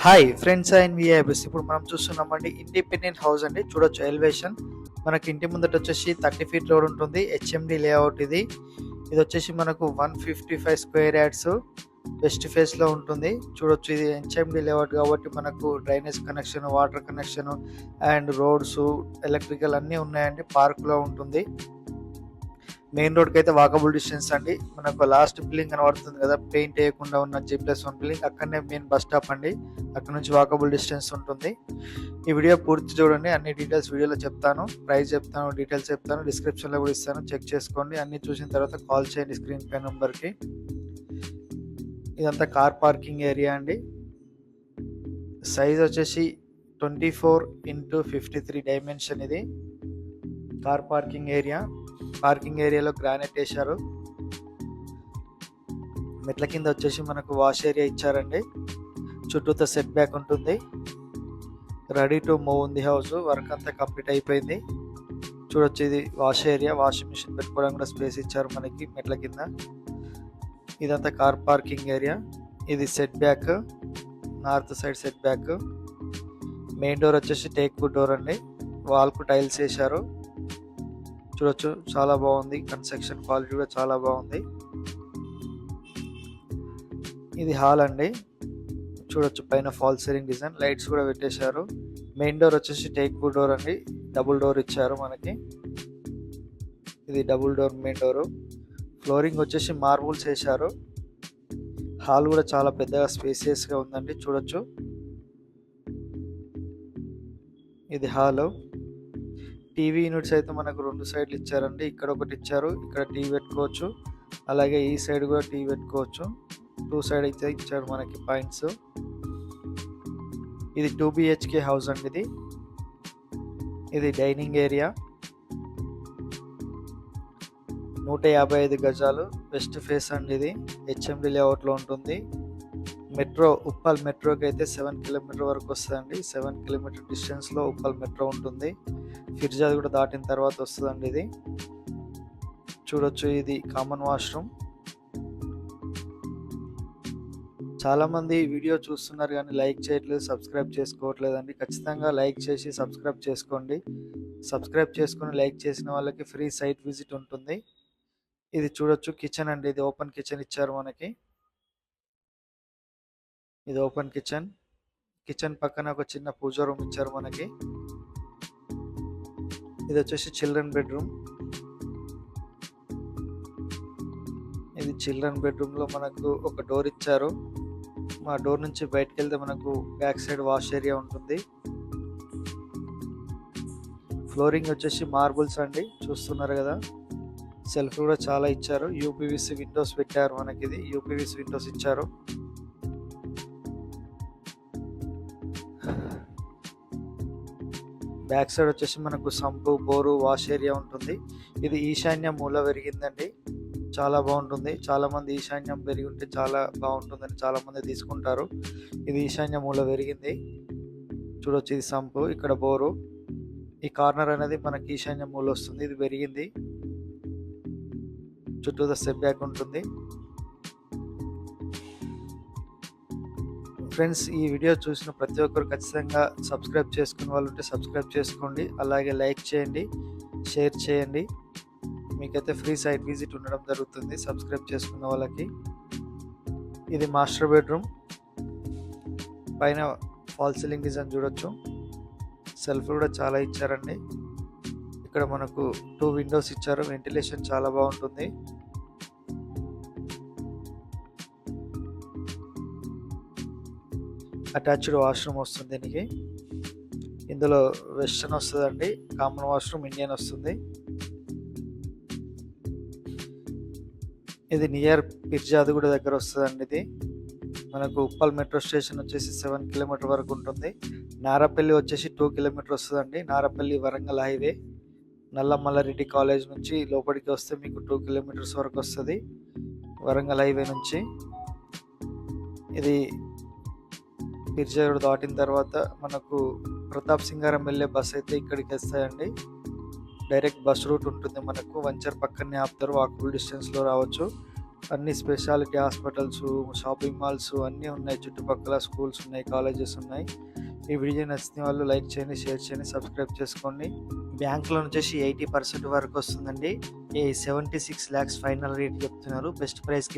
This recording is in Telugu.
Hi friends and విఐబిస్. ఇప్పుడు మనం చూస్తున్నామండి ఇండిపెండెంట్ హౌస్ అండి. చూడొచ్చు ఎలివేషన్. మనకి ఇంటి ముందట వచ్చేసి 30 ఫీట్ రోడ్ ఉంటుంది. హెచ్ఎండి లేఅవుట్ ఇది. ఇది వచ్చేసి మనకు 155 స్క్వేర్ యార్డ్స్ వెస్ట్ ఫేస్ లో ఉంటుంది. చూడొచ్చు ఇది హెచ్ఎండి లేఅవుట్ కాబట్టి మనకు drainage connection, water connection and roads, electrical అన్నీ ఉన్నాయండి. పార్క్ లో ఉంటుంది. మెయిన్ రోడ్కి అయితే వాకబుల్ డిస్టెన్స్ అండి. మనకు లాస్ట్ బిల్డింగ్ కనబడుతుంది కదా, పెయింట్ వేయకుండా ఉన్న G+1 బిల్డింగ్, అక్కడనే మెయిన్ బస్ స్టాప్ అండి. అక్కడ నుంచి వాకబుల్ డిస్టెన్స్ ఉంటుంది. ఈ వీడియో పూర్తి చూడండి. అన్ని డీటెయిల్స్ వీడియోలో చెప్తాను. ప్రైస్ చెప్తాను, డీటెయిల్స్ చెప్తాను, డిస్క్రిప్షన్లో కూడా ఇస్తాను. చెక్ చేసుకోండి. అన్ని చూసిన తర్వాత కాల్ చేయండి స్క్రీన్ పై నెంబర్కి. ఇదంతా కార్ పార్కింగ్ ఏరియా అండి. సైజ్ వచ్చేసి 24x53 డైమెన్షన్. ఇది కార్ పార్కింగ్ ఏరియా. పార్కింగ్ ఏరియాలో గ్రానైట్ వేశారు. మెట్ల కింద వచ్చేసి మనకు వాష్ ఏరియా ఇచ్చారండి. చుట్టూతో సెట్ బ్యాక్ ఉంటుంది. రెడీ టు మూవ్ ఉంది హౌస్. వర్క్ అంతా కంప్లీట్ అయిపోయింది. చూడొచ్చు ఇది వాష్ ఏరియా. వాషింగ్ మిషన్ పెట్టుకోవడానికి కూడా స్పేస్ ఇచ్చారు మనకి మెట్ల కింద. ఇదంతా కార్ పార్కింగ్ ఏరియా. ఇది set back, north side set back. Main door వచ్చేసి టేక్ వుడ్ డోర్ అండి. వాల్కు టైల్స్ వేశారు. చూడొచ్చు చాలా బాగుంది. కన్స్ట్రక్షన్ క్వాలిటీ కూడా చాలా బాగుంది. ఇది హాల్ అండి. చూడొచ్చు పైన ఫాల్ సీలింగ్ డిజైన్, లైట్స్ కూడా పెట్టేశారు. మెయిన్ డోర్ వచ్చేసి టేక్ వుడ్ డోర్ అండి. డబుల్ డోర్ ఇచ్చారు మనకి. ఇది double door main door. Flooring వచ్చేసి మార్బుల్స్ వేశారు. హాల్ కూడా చాలా పెద్దగా స్పేసియస్గా ఉందండి. చూడొచ్చు ఇది హాల్. టీవీ యూనిట్స్ అయితే మనకు 2 సైడ్లు ఇచ్చారండి. ఇక్కడ ఒకటి ఇచ్చారు, ఇక్కడ టీవీ పెట్టుకోవచ్చు. అలాగే ఈ సైడ్ కూడా టీవీ పెట్టుకోవచ్చు. 2 సైడ్ అయితే ఇచ్చారు మనకి పాయింట్స్. ఇది 2 BHK హౌస్ అండి. ఇది డైనింగ్ ఏరియా. 155 గజాలు వెస్ట్ ఫేస్ అండి. ఇది హెచ్ఎండి లేఅవుట్లో ఉంటుంది. మెట్రో, ఉప్పల్ మెట్రోకి అయితే 7 కిలోమీటర్ వరకు వస్తుందండి. 7 కిలోమీటర్ డిస్టెన్స్లో ఉప్పల్ మెట్రో ఉంటుంది. ఫిర్జాద్ కూడా దాటిన తర్వాత వస్తుందండి ఇది. చూడొచ్చు ఇది కామన్ వాష్రూమ్. చాలామంది వీడియో చూస్తున్నారు కానీ లైక్ చేయట్లేదు, సబ్స్క్రైబ్ చేసుకోవట్లేదండి. ఖచ్చితంగా లైక్ చేసి సబ్స్క్రైబ్ చేసుకోండి. సబ్స్క్రైబ్ చేసుకుని లైక్ చేసిన వాళ్ళకి ఫ్రీ సైట్ విజిట్ ఉంటుంది. ఇది చూడొచ్చు కిచెన్ అండి. ఇది ఓపెన్ కిచెన్ ఇచ్చారు మనకి. ఇది ఓపెన్ కిచెన్. కిచెన్ పక్కన ఒక చిన్న పూజ రూమ్ ఇచ్చారు మనకి. ఇది వచ్చేసి చిల్డ్రన్ బెడ్రూమ్. ఇది చిల్డ్రన్ బెడ్రూమ్ లో మనకు ఒక డోర్ ఇచ్చారు. మా డోర్ నుంచి బయటకు వెళ్తే మనకు బ్యాక్ సైడ్ వాష్ ఏరియా ఉంటుంది. ఫ్లోరింగ్ వచ్చేసి మార్బుల్స్ అండి. చూస్తున్నారు కదా, సెల్ఫ్ కూడా చాలా ఇచ్చారు. యూపీవీసీ విండోస్ పెట్టారు మనకి. ఇది యూపీవీసీ విండోస్ ఇచ్చారు. బ్యాక్ సైడ్ వచ్చేసి మనకు సంపు, బోరు, వాష్ ఏరియా ఉంటుంది. ఇది ఈశాన్య మూల పెరిగిందండి. చాలా బాగుంటుంది. చాలా మంది ఈశాన్యం పెరిగి ఉంటే చాలా బాగుంటుందని చాలా మంది తీసుకుంటారు. ఇది ఈశాన్య మూల పెరిగింది. చూడొచ్చు ఇది సంపు, ఇక్కడ బోరు. ఈ కార్నర్ అనేది మనకి ఈశాన్య మూల వస్తుంది. ఇది పెరిగింది. చుట్టూ సెట్ బ్యాక్ ఉంటుంది. ఫ్రెండ్స్, ఈ వీడియో చూసిన ప్రతి ఒక్కరు ఖచ్చితంగా సబ్స్క్రైబ్ చేసుకునే వాళ్ళు ఉంటే సబ్స్క్రైబ్ చేసుకోండి. అలాగే లైక్ చేయండి, షేర్ చేయండి. మీకైతే ఫ్రీ సైట్ విజిట్ ఉండడం జరుగుతుంది సబ్స్క్రైబ్ చేసుకున్న వాళ్ళకి. ఇది మాస్టర్ బెడ్రూమ్. పైన ఫాల్ సీలింగ్ డిజైన్ చూడొచ్చు. సెల్ఫ్ కూడా చాలా ఇచ్చారండి. ఇక్కడ మనకు 2 విండోస్ ఇచ్చారు. వెంటిలేషన్ చాలా బాగుంటుంది. అటాచ్డ్ వాష్రూమ్ వస్తుంది దీనికి. ఇందులో వెస్టర్న్ వస్తుందండి, కామన్ వాష్రూమ్ ఇండియన్ వస్తుంది. ఇది నియర్ ఫిర్జాద్ కూడా దగ్గర వస్తుందండి. ఇది మనకు ఉప్పల్ మెట్రో స్టేషన్ వచ్చేసి 7 కిలోమీటర్ వరకు ఉంటుంది. నారపల్లి వచ్చేసి 2 కిలోమీటర్ వస్తుందండి. నారపల్లి వరంగల్ హైవే నల్లమల్లారెడ్డి కాలేజ్ నుంచి లోపలికి వస్తే మీకు 2 కిలోమీటర్స్ వరకు వస్తుంది వరంగల్ హైవే నుంచి. ఇది ఫిర్జాద్ దాటిన తర్వాత మనకు ప్రతాప్ సింగారం వెళ్ళే బస్ అయితే ఇక్కడికి వస్తాయండి. డైరెక్ట్ బస్ రూట్ ఉంటుంది మనకు. వంచర్ పక్కనే ఆపుతారు. వాకబుల్ డిస్టెన్స్లో రావచ్చు. అన్ని స్పెషాలిటీ హాస్పిటల్స్, షాపింగ్ మాల్స్ అన్నీ ఉన్నాయి. చుట్టుపక్కల స్కూల్స్ ఉన్నాయి, కాలేజెస్ ఉన్నాయి. ఈ వీడియో నచ్చిన వాళ్ళు లైక్ చేయండి, షేర్ చేయండి, సబ్స్క్రైబ్ చేసుకోండి. బ్యాంక్ లోన్ వచ్చేసి 80% వరకు వస్తుందండి. 76 lakhs ఫైనల్ రేట్ చెప్తున్నారు. బెస్ట్ ప్రైస్కి